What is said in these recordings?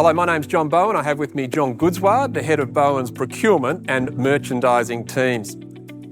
Hello, my name's John Bowen. I have with me John Goodsward, the head of Bowen's procurement and merchandising teams.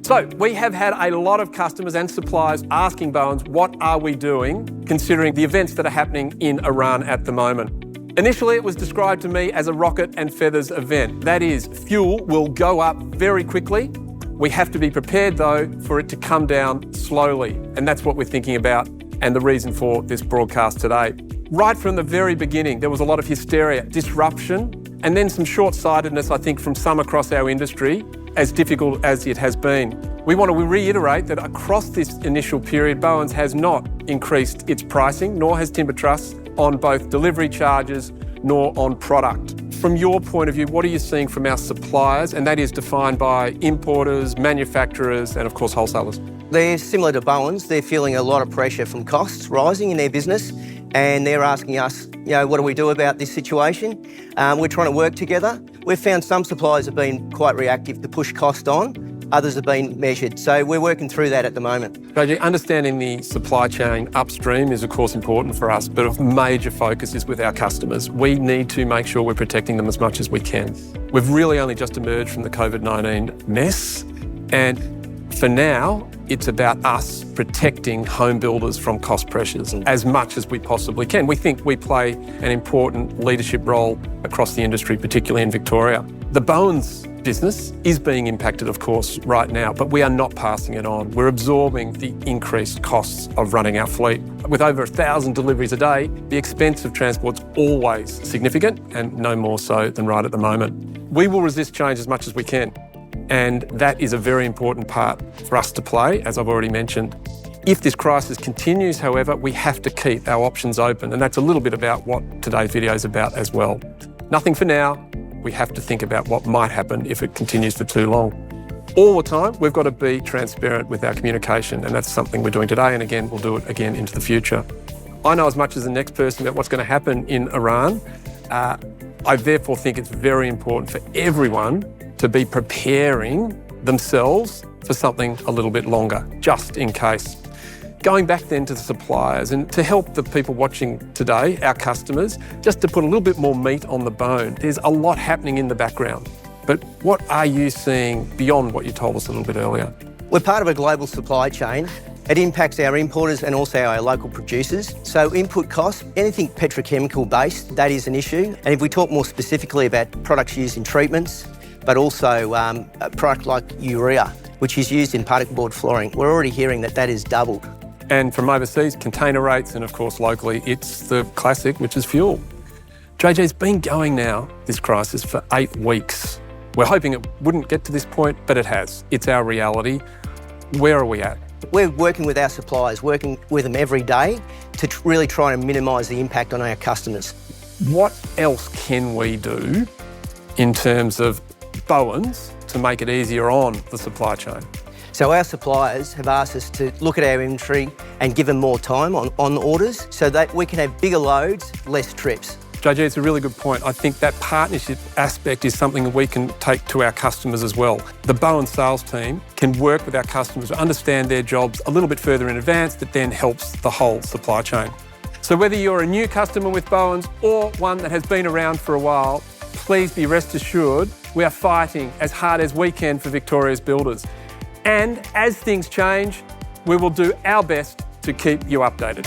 So we have had a lot of customers and suppliers asking Bowens, what are we doing considering the events that are happening in Iran at the moment? Initially, it was described to me as a rocket and feathers event. That is, fuel will go up very quickly. We have to be prepared, though, for it to come down slowly. And that's what we're thinking about and the reason for this broadcast today. Right from the very beginning, there was a lot of hysteria, disruption, and then some short-sightedness, I think, from some across our industry, as difficult as it has been. We want to reiterate that across this initial period, Bowens has not increased its pricing, nor has Timber Truss, on both delivery charges nor on product. From your point of view, what are you seeing from our suppliers? And that is defined by importers, manufacturers, and of course, wholesalers. They're similar to Bowens. They're feeling a lot of pressure from costs rising in their business. And they're asking us, what do we do about this situation? We're trying to work together. We've found some suppliers have been quite reactive to push cost on. Others have been measured. So we're working through that at the moment. JG, understanding the supply chain upstream is of course important for us, but a major focus is with our customers. We need to make sure we're protecting them as much as we can. We've really only just emerged from the COVID-19 mess, and for now, it's about us protecting home builders from cost pressures as much as we possibly can. We think we play an important leadership role across the industry, particularly in Victoria. The Bowens business is being impacted, of course, right now, but we are not passing it on. We're absorbing the increased costs of running our fleet. With over 1,000 deliveries a day, the expense of transport's always significant, and no more so than right at the moment. We will resist change as much as we can. And that is a very important part for us to play, as I've already mentioned. If this crisis continues, however, we have to keep our options open. And that's a little bit about what today's video is about as well. Nothing for now. We have to think about what might happen if it continues for too long. All the time, we've got to be transparent with our communication. And that's something we're doing today. And again, we'll do it again into the future. I know as much as the next person about what's going to happen in Iran. I therefore think it's very important for everyone to be preparing themselves for something a little bit longer, just in case. Going back then to the suppliers and to help the people watching today, our customers, just to put a little bit more meat on the bone. There's a lot happening in the background. But what are you seeing beyond what you told us a little bit earlier? We're part of a global supply chain. It impacts our importers and also our local producers. So input costs, anything petrochemical based, that is an issue. And if we talk more specifically about products used in treatments, but also a product like urea, which is used in particle board flooring. We're already hearing that that is doubled. And from overseas, container rates, and of course locally, it's the classic, which is fuel. JJ's been going now, this crisis, for 8 weeks. We're hoping it wouldn't get to this point, but it has. It's our reality. Where are we at? We're working with our suppliers, working with them every day to really try and minimise the impact on our customers. What else can we do in terms of Bowens to make it easier on the supply chain? So our suppliers have asked us to look at our inventory and give them more time on orders so that we can have bigger loads, less trips. JJ, it's a really good point. I think that partnership aspect is something that we can take to our customers as well. The Bowen sales team can work with our customers to understand their jobs a little bit further in advance that then helps the whole supply chain. So whether you're a new customer with Bowens or one that has been around for a while, please be rest assured we are fighting as hard as we can for Victoria's builders. And as things change, we will do our best to keep you updated.